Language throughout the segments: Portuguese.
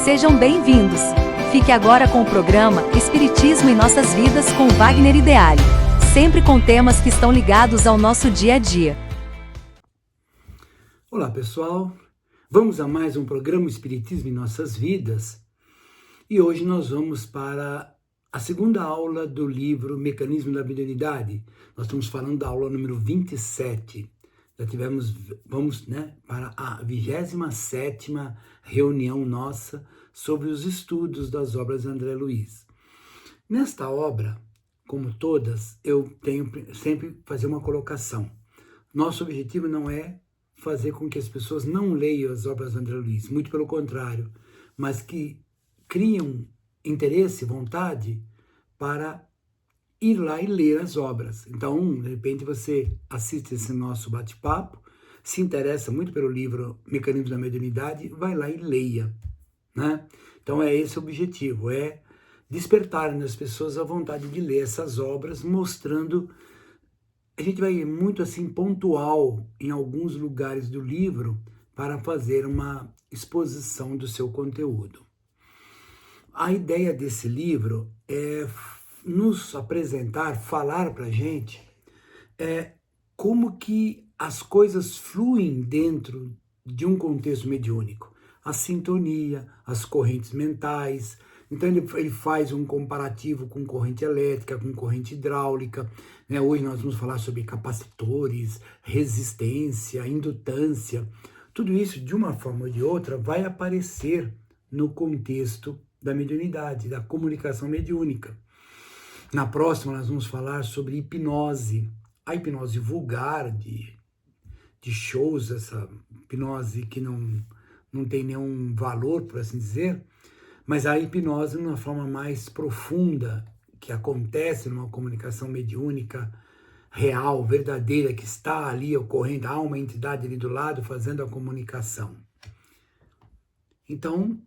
Sejam bem-vindos! Fique agora com o programa Espiritismo em Nossas Vidas com Wagner Ideale, sempre com temas que estão ligados ao nosso dia a dia. Olá pessoal, vamos a mais um programa Espiritismo em Nossas Vidas e hoje nós vamos para a segunda aula do livro Mecanismo da Mediunidade. Nós estamos falando da aula número 27. Já vamos para a 27ª reunião nossa sobre os estudos das obras de André Luiz. Nesta obra, como todas, eu tenho sempre fazer uma colocação. Nosso objetivo não é fazer com que as pessoas não leiam as obras de André Luiz, muito pelo contrário, mas que criam interesse, vontade para ir lá e ler as obras. Então, de repente, você assiste esse nosso bate-papo, se interessa muito pelo livro Mecanismo da Mediunidade, vai lá e leia, né? Então, é esse o objetivo, é despertar nas pessoas a vontade de ler essas obras, mostrando... A gente vai muito assim pontual em alguns lugares do livro para fazer uma exposição do seu conteúdo. A ideia desse livro é nos apresentar, falar para a gente como que as coisas fluem dentro de um contexto mediúnico. A sintonia, as correntes mentais. Então ele faz um comparativo com corrente elétrica, com corrente hidráulica. Né? Hoje nós vamos falar sobre capacitores, resistência, indutância. Tudo isso, de uma forma ou de outra, vai aparecer no contexto da mediunidade, da comunicação mediúnica. Na próxima, nós vamos falar sobre hipnose, a hipnose vulgar de shows, essa hipnose que não tem nenhum valor, por assim dizer, mas a hipnose, numa forma mais profunda, que acontece numa comunicação mediúnica real, verdadeira, que está ali ocorrendo, há uma entidade ali do lado fazendo a comunicação. Então,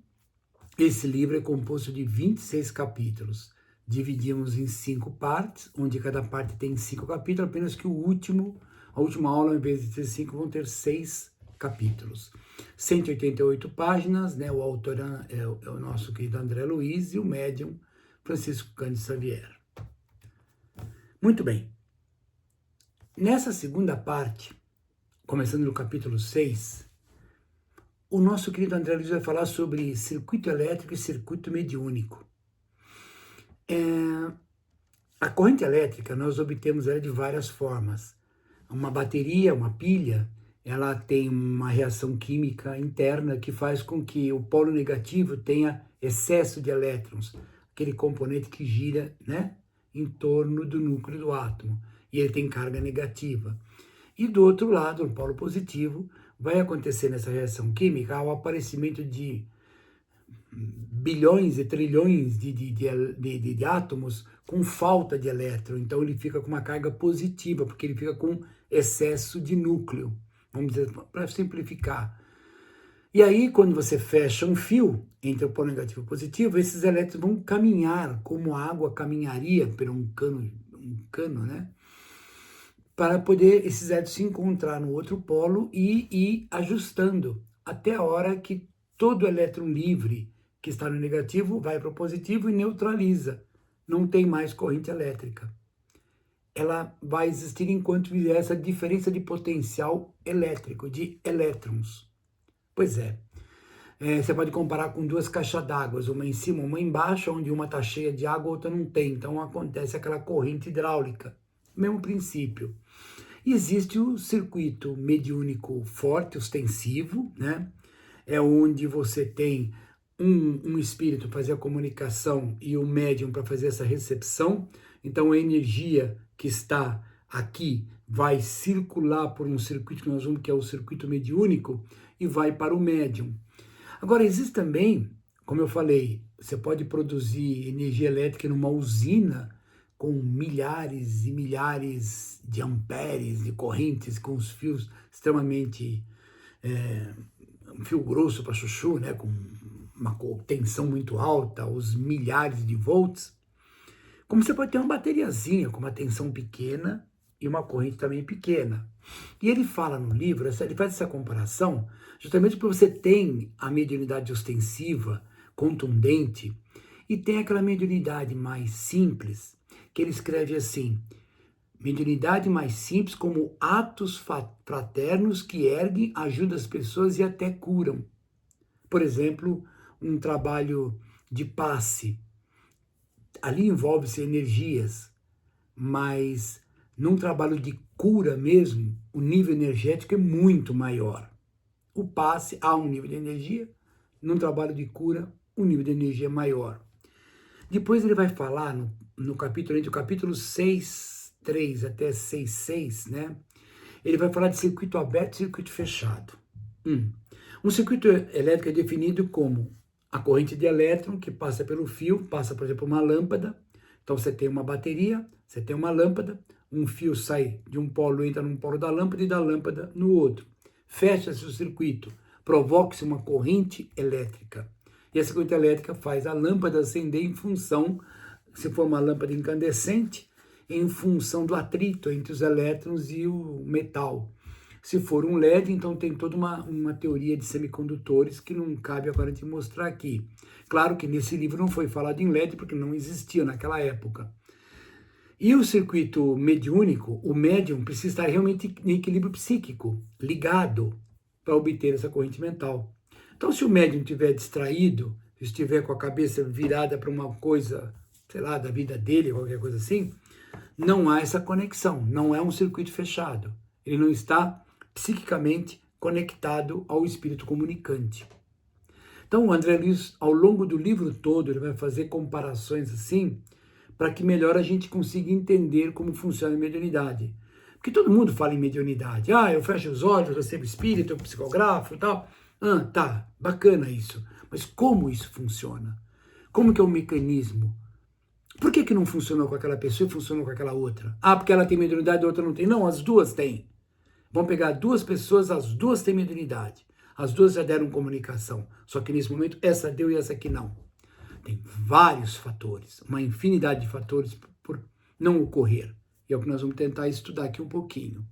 esse livro é composto de 26 capítulos. Dividimos em 5 partes, onde cada parte tem 5 capítulos, apenas que a última aula, ao invés de ter 5, vão ter 6 capítulos. 188 páginas, né? O autor é o nosso querido André Luiz e o médium Francisco Cândido Xavier. Muito bem. Nessa segunda parte, começando no capítulo 6, o nosso querido André Luiz vai falar sobre circuito elétrico e circuito mediúnico. A corrente elétrica nós obtemos ela de várias formas. Uma bateria, uma pilha, ela tem uma reação química interna que faz com que o polo negativo tenha excesso de elétrons, aquele componente que gira, né, em torno do núcleo do átomo, e ele tem carga negativa. E do outro lado, no polo positivo, vai acontecer nessa reação química o aparecimento de bilhões e trilhões de átomos com falta de elétron. Então ele fica com uma carga positiva, porque ele fica com excesso de núcleo, vamos dizer, para simplificar. E aí, quando você fecha um fio entre o polo negativo e o positivo, esses elétrons vão caminhar como a água caminharia por um cano, né? Para poder esses elétrons se encontrar no outro polo e ir ajustando até a hora que todo elétron livre que está no negativo vai para o positivo e neutraliza. Não tem mais corrente elétrica. Ela vai existir enquanto vier essa diferença de potencial elétrico, de elétrons. Pois é. Você pode comparar com duas caixas d'água, uma em cima, uma embaixo, onde uma está cheia de água, a outra não tem. Então acontece aquela corrente hidráulica. Mesmo princípio. Existe o circuito mediúnico forte, ostensivo, né? É onde você tem um espírito para fazer a comunicação e o médium para fazer essa recepção. Então a energia que está aqui vai circular por um circuito que nós vamos, que é o circuito mediúnico, e vai para o médium. Agora existe também, como eu falei, você pode produzir energia elétrica numa usina com milhares e milhares de amperes de correntes, com os fios extremamente um fio grosso para chuchu, né, com uma tensão muito alta, os milhares de volts, como você pode ter uma bateriazinha com uma tensão pequena e uma corrente também pequena. E ele fala no livro, ele faz essa comparação, justamente porque você tem a mediunidade ostensiva contundente, e tem aquela mediunidade mais simples, que ele escreve assim: mediunidade mais simples como atos fraternos que erguem, ajudam as pessoas e até curam. Por exemplo, um trabalho de passe. Ali envolve-se energias, mas num trabalho de cura mesmo, o nível energético é muito maior. O passe há um nível de energia, num trabalho de cura, o nível de energia é maior. Depois ele vai falar no capítulo, entre o capítulo 6.3 até 6.6, né? Ele vai falar de circuito aberto e circuito fechado. Um circuito elétrico é definido como a corrente de elétron que passa pelo fio, passa, por exemplo, uma lâmpada. Então você tem uma bateria, você tem uma lâmpada, um fio sai de um polo, entra num polo da lâmpada e da lâmpada no outro. Fecha-se o circuito, provoca-se uma corrente elétrica. E essa corrente elétrica faz a lâmpada acender em função, se for uma lâmpada incandescente, em função do atrito entre os elétrons e o metal. Se for um LED, então tem toda uma teoria de semicondutores que não cabe agora te mostrar aqui. Claro que nesse livro não foi falado em LED porque não existia naquela época. E o circuito mediúnico, o médium precisa estar realmente em equilíbrio psíquico, ligado, para obter essa corrente mental. Então, se o médium estiver distraído, estiver com a cabeça virada para uma coisa, sei lá, da vida dele, qualquer coisa assim, não há essa conexão, não é um circuito fechado. Ele não está psiquicamente conectado ao espírito comunicante. Então, o André Luiz, ao longo do livro todo, ele vai fazer comparações assim, para que melhor a gente consiga entender como funciona a mediunidade. Porque todo mundo fala em mediunidade. Ah, eu fecho os olhos, recebo espírito, eu psicografo e tal. Ah, tá, bacana isso. Mas como isso funciona? Como que é o mecanismo? Por que não funcionou com aquela pessoa e funcionou com aquela outra? Ah, porque ela tem mediunidade e a outra não tem. Não, as duas têm. Vamos pegar duas pessoas, as duas têm mediunidade. As duas já deram comunicação. Só que nesse momento essa deu e essa aqui não. Tem vários fatores, uma infinidade de fatores por não ocorrer. E é o que nós vamos tentar estudar aqui um pouquinho.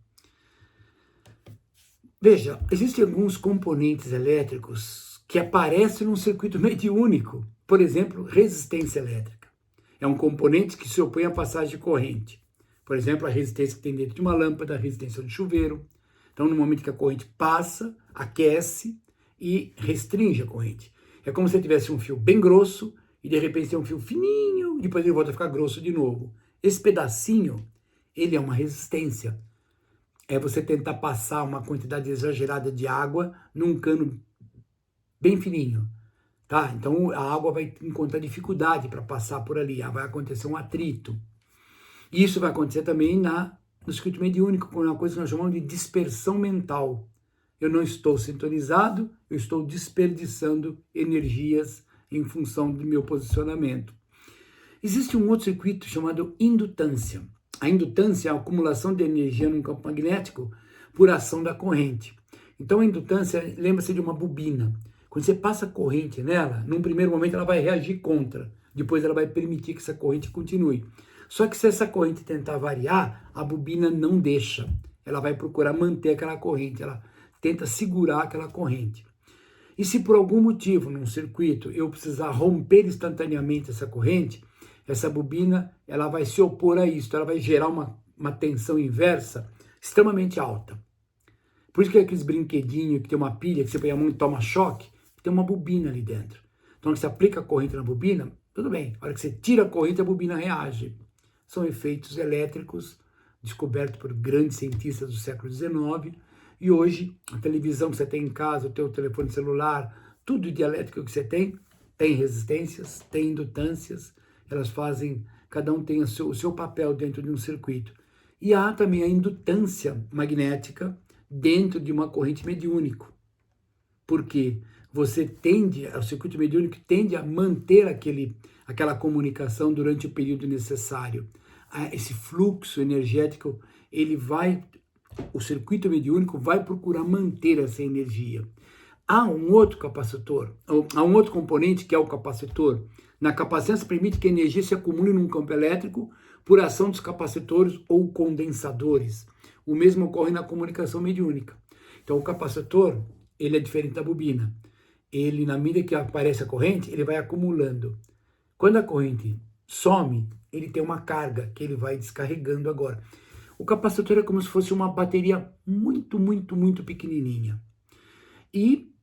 Veja, existem alguns componentes elétricos que aparecem num circuito mediúnico. Por exemplo, resistência elétrica. É um componente que se opõe à passagem de corrente. Por exemplo, a resistência que tem dentro de uma lâmpada, a resistência do chuveiro. Então, no momento que a corrente passa, aquece e restringe a corrente. É como se tivesse um fio bem grosso e de repente tem um fio fininho, depois ele volta a ficar grosso de novo. Esse pedacinho, ele é uma resistência. É você tentar passar uma quantidade exagerada de água num cano bem fininho, tá? Então a água vai encontrar dificuldade para passar por ali, vai acontecer um atrito. Isso vai acontecer também no circuito mediúnico, com uma coisa que nós chamamos de dispersão mental. Eu não estou sintonizado, eu estou desperdiçando energias em função do meu posicionamento. Existe um outro circuito chamado indutância. A indutância é a acumulação de energia num campo magnético por ação da corrente. Então a indutância, lembra-se de uma bobina. Quando você passa corrente nela, num primeiro momento ela vai reagir contra, depois ela vai permitir que essa corrente continue. Só que se essa corrente tentar variar, a bobina não deixa. Ela vai procurar manter aquela corrente, ela tenta segurar aquela corrente. E se por algum motivo, num circuito, eu precisar romper instantaneamente essa corrente, essa bobina ela vai se opor a isso, ela vai gerar uma tensão inversa extremamente alta. Por isso que é aqueles brinquedinhos que tem uma pilha, que você põe a mão e toma choque, tem uma bobina ali dentro. Então, quando você aplica a corrente na bobina, tudo bem. A hora que você tira a corrente, a bobina reage. São efeitos elétricos descobertos por grandes cientistas do século XIX. E hoje, a televisão que você tem em casa, o teu telefone celular, tudo de elétrico que você tem resistências, tem indutâncias, elas fazem, cada um tem o seu papel dentro de um circuito. E há também a indutância magnética dentro de uma corrente mediúnico. Porque o circuito mediúnico tende a manter aquela comunicação durante o período necessário. Esse fluxo energético, o circuito mediúnico vai procurar manter essa energia. Há um outro componente que é o capacitor. Na capacitância permite que a energia se acumule num campo elétrico por ação dos capacitores ou condensadores. O mesmo ocorre na comunicação mediúnica. Então o capacitor, ele é diferente da bobina. ele, na medida que aparece a corrente, ele vai acumulando. Quando a corrente some, ele tem uma carga que ele vai descarregando agora. O capacitor é como se fosse uma bateria muito, muito, muito pequenininha. E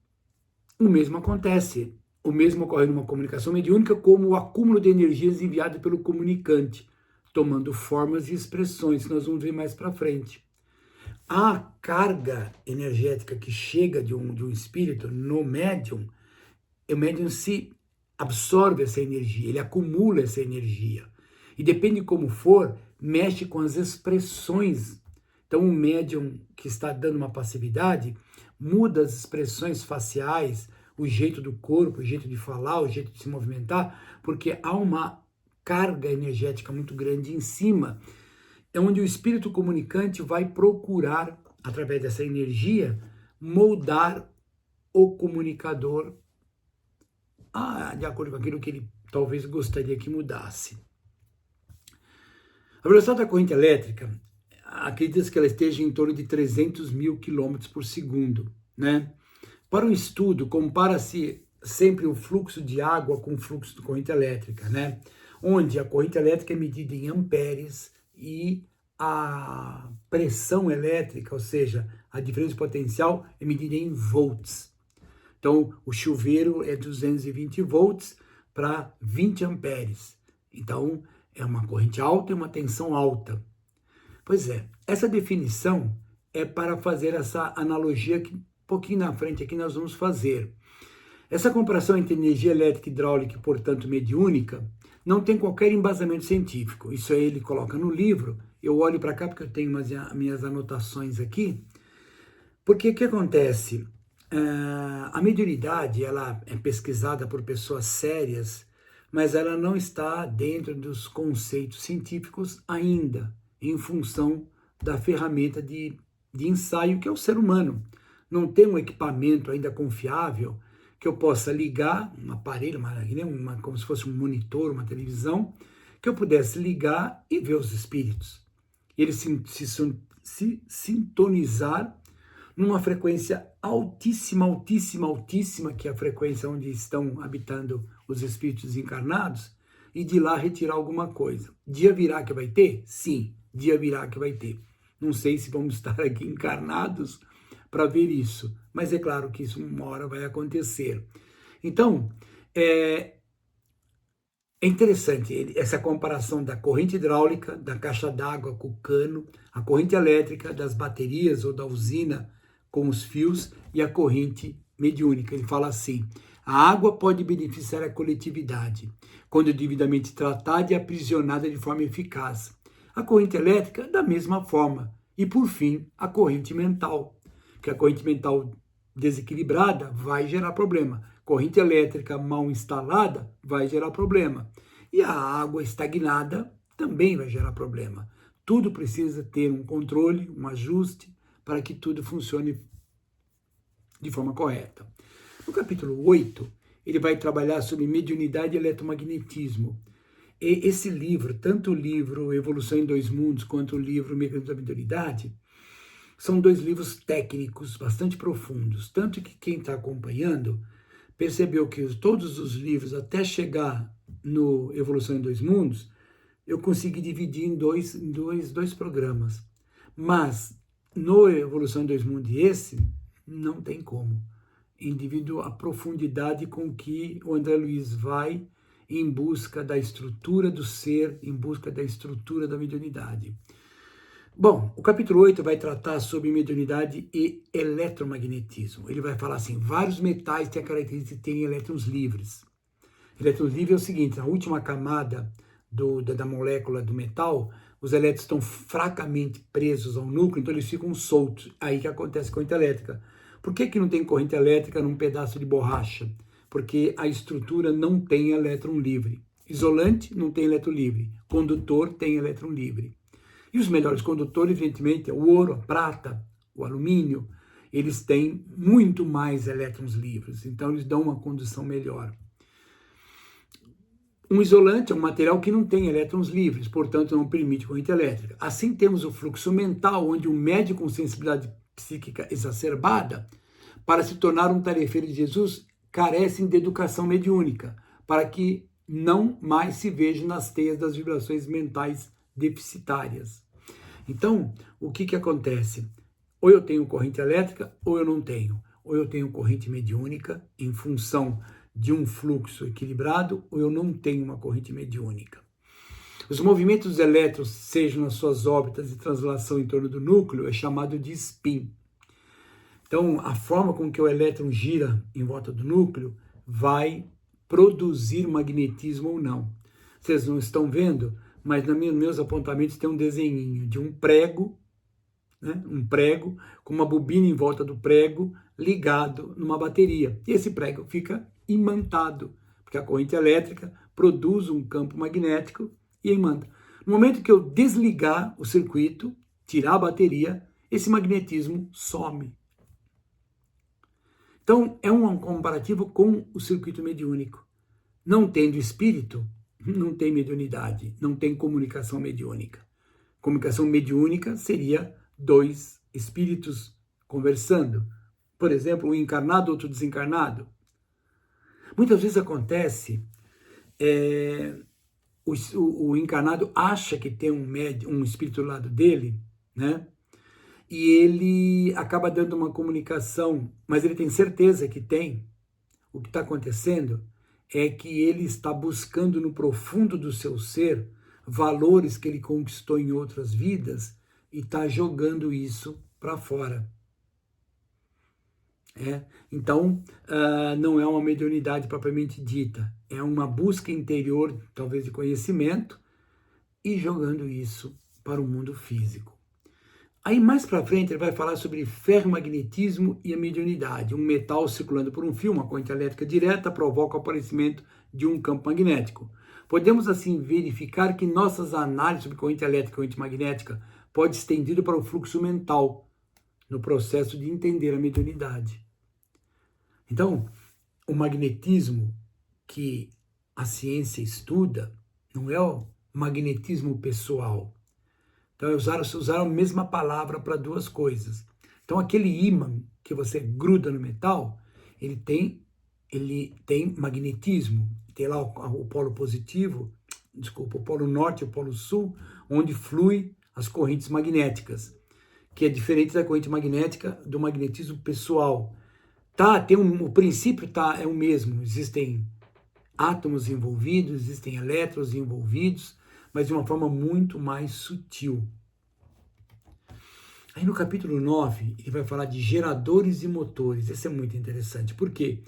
o mesmo acontece. O mesmo ocorre numa comunicação mediúnica, como o acúmulo de energias enviado pelo comunicante, tomando formas e expressões, que nós vamos ver mais para frente. A carga energética que chega de um espírito no médium, o médium se absorve essa energia, ele acumula essa energia. E depende de como for, mexe com as expressões. Então, o médium que está dando uma passividade muda as expressões faciais, o jeito do corpo, o jeito de falar, o jeito de se movimentar, porque há uma carga energética muito grande em cima, é onde o espírito comunicante vai procurar, através dessa energia, moldar o comunicador de acordo com aquilo que ele talvez gostaria que mudasse. A velocidade da corrente elétrica, acredita-se que ela esteja em torno de 300 mil quilômetros por segundo, né? Para o estudo, compara-se sempre o fluxo de água com o fluxo de corrente elétrica, né? Onde a corrente elétrica é medida em amperes e a pressão elétrica, ou seja, a diferença de potencial, é medida em volts. Então, o chuveiro é 220 volts para 20 amperes. Então, é uma corrente alta e uma tensão alta. Pois é, essa definição é para fazer essa analogia que um pouquinho na frente aqui nós vamos fazer. Essa comparação entre energia elétrica, hidráulica e, portanto, mediúnica, não tem qualquer embasamento científico. Isso aí ele coloca no livro. Eu olho para cá porque eu tenho minhas anotações aqui. Porque o que acontece? A mediunidade, ela é pesquisada por pessoas sérias, mas ela não está dentro dos conceitos científicos ainda, em função da ferramenta de ensaio que é o ser humano. Não tem um equipamento ainda confiável que eu possa ligar, um aparelho, como se fosse um monitor, uma televisão, que eu pudesse ligar e ver os espíritos. Eles se sintonizar numa frequência altíssima, altíssima, altíssima, que é a frequência onde estão habitando os espíritos encarnados, e de lá retirar alguma coisa. Dia virá que vai ter? Sim, dia virá que vai ter. Não sei se vamos estar aqui encarnados para ver isso, mas é claro que isso uma hora vai acontecer. Então, é interessante essa comparação da corrente hidráulica, da caixa d'água com o cano, a corrente elétrica das baterias ou da usina com os fios e a corrente mediúnica. Ele fala assim: a água pode beneficiar a coletividade quando devidamente tratada e aprisionada de forma eficaz. A corrente elétrica, da mesma forma. E, por fim, a corrente mental, que a corrente mental desequilibrada vai gerar problema. Corrente elétrica mal instalada vai gerar problema. E a água estagnada também vai gerar problema. Tudo precisa ter um controle, um ajuste, para que tudo funcione de forma correta. No capítulo 8, ele vai trabalhar sobre mediunidade e eletromagnetismo. E esse livro, tanto o livro Evolução em Dois Mundos, quanto o livro Mecanismo da Mediunidade, são dois livros técnicos bastante profundos. Tanto que quem está acompanhando percebeu que todos os livros, até chegar no Evolução em Dois Mundos, eu consegui dividir em dois programas. Mas no Evolução em Dois Mundos e esse, não tem como. Devido à profundidade com que o André Luiz vai em busca da estrutura do ser, em busca da estrutura da mediunidade. Bom, o capítulo 8 vai tratar sobre mediunidade e eletromagnetismo. Ele vai falar assim: vários metais têm a característica de terem elétrons livres. Elétrons livres é o seguinte: na última camada da molécula do metal, os elétrons estão fracamente presos ao núcleo, então eles ficam soltos. Aí que acontece com a corrente elétrica. Por que não tem corrente elétrica num pedaço de borracha? Porque a estrutura não tem elétron livre. Isolante não tem elétron livre. Condutor tem elétron livre. E os melhores condutores, evidentemente, é o ouro, a prata, o alumínio. Eles têm muito mais elétrons livres. Então, eles dão uma condução melhor. Um isolante é um material que não tem elétrons livres, portanto, não permite corrente elétrica. Assim, temos o fluxo mental, onde o médium com sensibilidade psíquica exacerbada, para se tornar um tarefeiro de Jesus, carecem de educação mediúnica, para que não mais se vejam nas teias das vibrações mentais deficitárias. Então, o que acontece? Ou eu tenho corrente elétrica, ou eu não tenho. Ou eu tenho corrente mediúnica em função de um fluxo equilibrado, ou eu não tenho uma corrente mediúnica. Os movimentos dos elétrons, sejam nas suas órbitas de translação em torno do núcleo, é chamado de spin. Então, a forma com que o elétron gira em volta do núcleo vai produzir magnetismo ou não. Vocês não estão vendo, mas nos meus apontamentos tem um desenhinho de um prego, né? Um prego com uma bobina em volta do prego ligado numa bateria. E esse prego fica imantado, porque a corrente elétrica produz um campo magnético e imanta. No momento que eu desligar o circuito, tirar a bateria, esse magnetismo some. Então, é um comparativo com o circuito mediúnico. Não tendo espírito, não tem mediunidade, não tem comunicação mediúnica. Comunicação mediúnica seria dois espíritos conversando. Por exemplo, um encarnado, outro desencarnado. Muitas vezes acontece, o encarnado acha que tem um espírito do lado dele, né? E ele acaba dando uma comunicação, mas ele tem certeza que tem. O que está acontecendo é que ele está buscando no profundo do seu ser valores que ele conquistou em outras vidas e está jogando isso para fora. Então, não é uma mediunidade propriamente dita, é uma busca interior, talvez de conhecimento, e jogando isso para o mundo físico. Aí mais para frente ele vai falar sobre ferromagnetismo e a mediunidade. Um metal circulando por um fio, uma corrente elétrica direta, provoca o aparecimento de um campo magnético. Podemos assim verificar que nossas análises sobre corrente elétrica e corrente magnética podem ser estendidas para o fluxo mental, no processo de entender a mediunidade. Então, o magnetismo que a ciência estuda não é o magnetismo pessoal. Então, usaram a mesma palavra para duas coisas. Então, aquele ímã que você gruda no metal, ele tem magnetismo. Tem lá o polo positivo, o polo norte e o polo sul, onde flui as correntes magnéticas, que é diferente da corrente magnética do magnetismo pessoal. O princípio é o mesmo. Existem átomos envolvidos, existem elétrons envolvidos, mas de uma forma muito mais sutil. Aí no capítulo 9, ele vai falar de geradores e motores. Isso é muito interessante, porque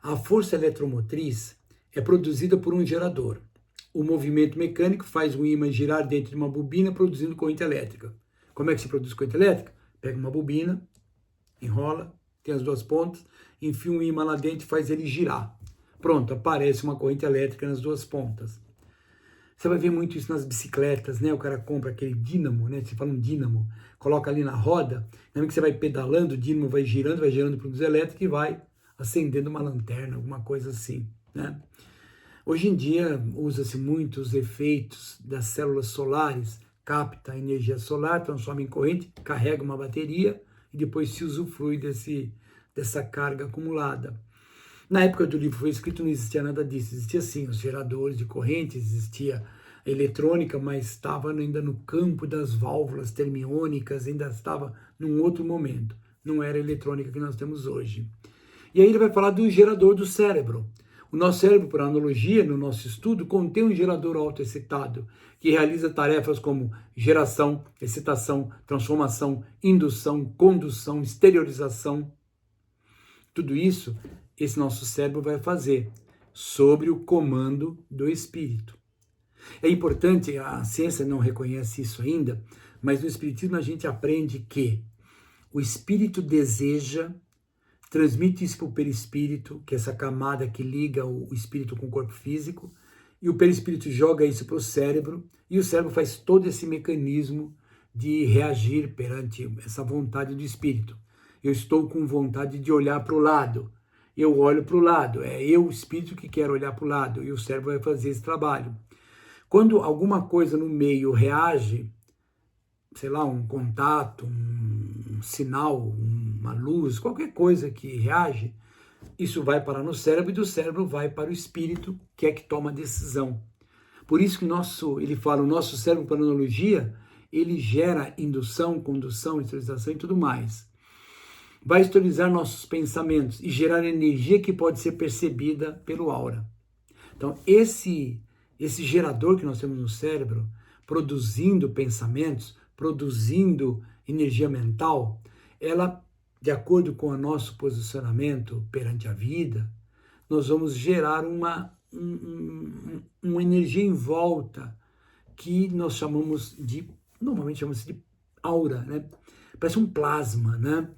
a força eletromotriz é produzida por um gerador. O movimento mecânico faz o ímã girar dentro de uma bobina, produzindo corrente elétrica. Como é que se produz corrente elétrica? Pega uma bobina, enrola, tem as duas pontas, enfia um ímã lá dentro e faz ele girar. Pronto, aparece uma corrente elétrica nas duas pontas. Você vai ver muito isso nas bicicletas, né? O cara compra aquele dínamo, né? Você fala um dínamo, coloca ali na roda, na hora que você vai pedalando, o dínamo vai gerando produtos elétricos e vai acendendo uma lanterna, alguma coisa assim, né? Hoje em dia, usa-se muito os efeitos das células solares, capta a energia solar, transforma em corrente, carrega uma bateria e depois se usufrui dessa carga acumulada. Na época do livro foi escrito, não existia nada disso. Existia sim os geradores de corrente, existia a eletrônica, mas estava ainda no campo das válvulas termiônicas, ainda estava num outro momento. Não era a eletrônica que nós temos hoje. E aí ele vai falar do gerador do cérebro. O nosso cérebro, por analogia, no nosso estudo, contém um gerador autoexcitado, que realiza tarefas como geração, excitação, transformação, indução, condução, exteriorização. Tudo isso esse nosso cérebro vai fazer, sobre o comando do espírito. É importante, a ciência não reconhece isso ainda, mas no espiritismo a gente aprende que o espírito deseja, transmite isso para o perispírito, que é essa camada que liga o espírito com o corpo físico, e o perispírito joga isso para o cérebro, e o cérebro faz todo esse mecanismo de reagir perante essa vontade do espírito. Eu estou com vontade de olhar para o lado, eu olho para o lado, é eu, o espírito, que quero olhar para o lado, e o cérebro vai fazer esse trabalho. Quando alguma coisa no meio reage, sei lá, um contato, um sinal, uma luz, qualquer coisa que reage, isso vai parar no cérebro e do cérebro vai para o espírito, que é que toma a decisão. Por isso que ele fala, o nosso cérebro, por analogia, ele gera indução, condução, historização e tudo mais. Vai historizar nossos pensamentos e gerar energia que pode ser percebida pelo aura. Então, esse gerador que nós temos no cérebro, produzindo pensamentos, produzindo energia mental, ela, de acordo com o nosso posicionamento perante a vida, nós vamos gerar uma energia em volta que nós normalmente chamamos de aura, né? Parece um plasma, né?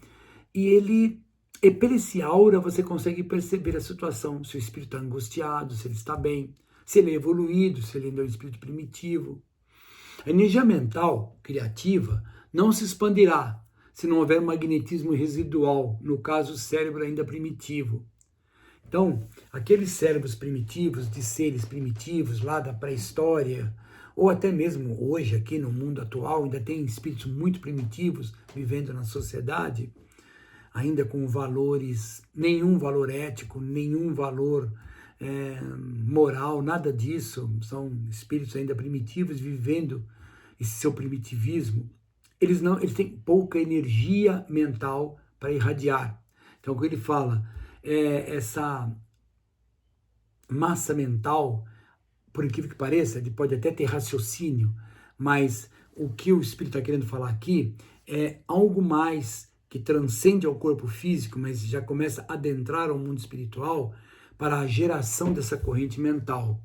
E por esse aura você consegue perceber a situação, se o espírito está angustiado, se ele está bem, se ele é evoluído, se ele ainda é um espírito primitivo. A energia mental criativa não se expandirá se não houver magnetismo residual, no caso o cérebro ainda primitivo. Então, aqueles cérebros primitivos, de seres primitivos lá da pré-história, ou até mesmo hoje aqui no mundo atual, ainda tem espíritos muito primitivos vivendo na sociedade, ainda com valores, nenhum valor ético, nenhum valor moral, nada disso, são espíritos ainda primitivos vivendo esse seu primitivismo. Eles têm pouca energia mental para irradiar. Então, o que ele fala, essa massa mental, por incrível que pareça, ele pode até ter raciocínio, mas o que o espírito está querendo falar aqui é algo mais que transcende ao corpo físico, mas já começa a adentrar ao mundo espiritual para a geração dessa corrente mental.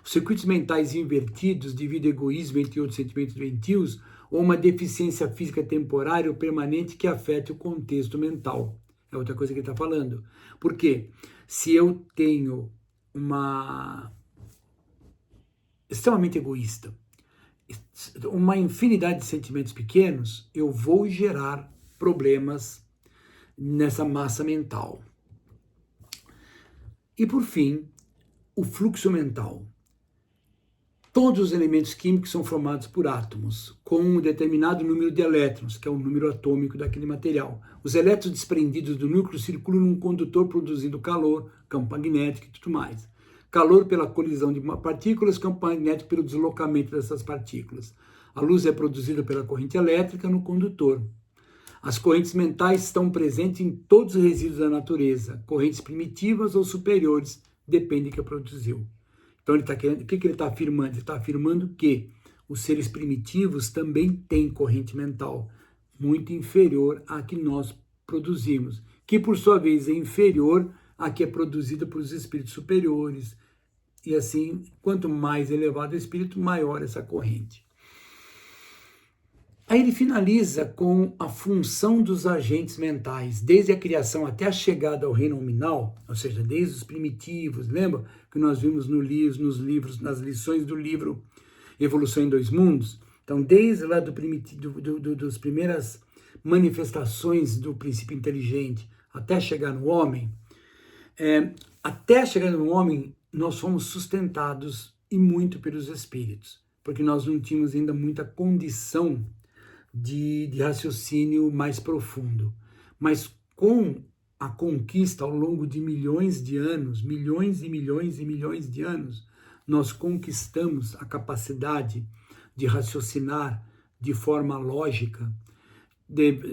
Os circuitos mentais invertidos devido ao egoísmo, entre outros sentimentos doentios, ou uma deficiência física temporária ou permanente que afete o contexto mental. É outra coisa que ele está falando. Por quê? Se eu tenho extremamente egoísta, uma infinidade de sentimentos pequenos, eu vou gerar problemas nessa massa mental. E por fim, o fluxo mental. Todos os elementos químicos são formados por átomos, com um determinado número de elétrons, que é o número atômico daquele material. Os elétrons desprendidos do núcleo circulam num condutor produzindo calor, campo magnético e tudo mais. Calor pela colisão de partículas, campo magnético pelo deslocamento dessas partículas. A luz é produzida pela corrente elétrica no condutor. As correntes mentais estão presentes em todos os resíduos da natureza, correntes primitivas ou superiores, depende do que produziu. Então, o que ele está afirmando? Ele está afirmando que os seres primitivos também têm corrente mental, muito inferior à que nós produzimos, que por sua vez é inferior à que é produzida por os espíritos superiores. E assim, quanto mais elevado o espírito, maior essa corrente. Aí ele finaliza com a função dos agentes mentais, desde a criação até a chegada ao reino nominal, ou seja, desde os primitivos. Lembra que nós vimos nos livros, nas lições do livro Evolução em Dois Mundos? Então, desde lá das primeiras manifestações do princípio inteligente até chegar no homem, nós fomos sustentados e muito pelos espíritos, porque nós não tínhamos ainda muita condição de raciocínio mais profundo. Mas com a conquista ao longo de milhões de anos, milhões e milhões e milhões de anos, nós conquistamos a capacidade de raciocinar de forma lógica,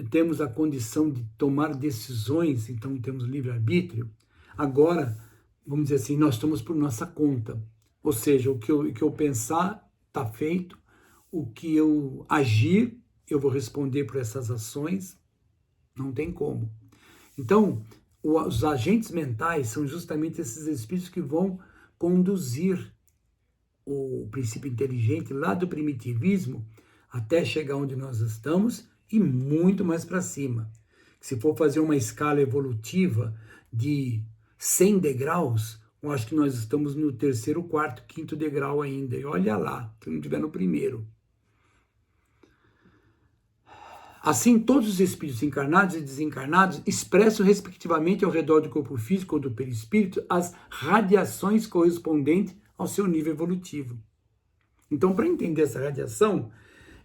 temos a condição de tomar decisões, então temos livre-arbítrio. Agora, vamos dizer assim, nós estamos por nossa conta. Ou seja, o que eu pensar está feito, o que eu agir, eu vou responder por essas ações, não tem como. Então, os agentes mentais são justamente esses espíritos que vão conduzir o princípio inteligente lá do primitivismo até chegar onde nós estamos e muito mais para cima. Se for fazer uma escala evolutiva de 100 degraus, eu acho que nós estamos no 3º, 4º, 5º degrau ainda. E olha lá, se não estiver no 1º. Assim, todos os espíritos encarnados e desencarnados expressam respectivamente ao redor do corpo físico ou do perispírito as radiações correspondentes ao seu nível evolutivo. Então, para entender essa radiação,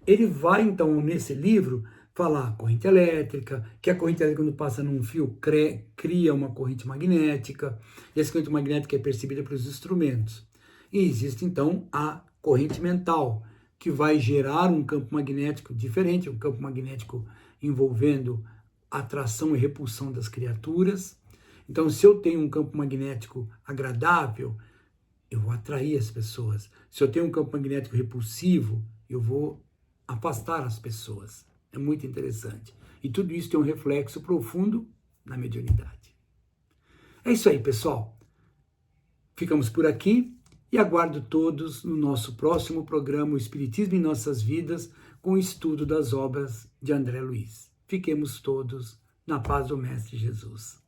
ele vai, então, nesse livro, falar corrente elétrica, que a corrente elétrica, quando passa num fio, cria uma corrente magnética, e essa corrente magnética é percebida pelos instrumentos. E existe, então, a corrente mental, que vai gerar um campo magnético diferente, um campo magnético envolvendo atração e repulsão das criaturas. Então, se eu tenho um campo magnético agradável, eu vou atrair as pessoas. Se eu tenho um campo magnético repulsivo, eu vou afastar as pessoas. É muito interessante. E tudo isso tem um reflexo profundo na mediunidade. É isso aí, pessoal. Ficamos por aqui e aguardo todos no nosso próximo programa, o Espiritismo em Nossas Vidas, com o estudo das obras de André Luiz. Fiquemos todos na paz do Mestre Jesus.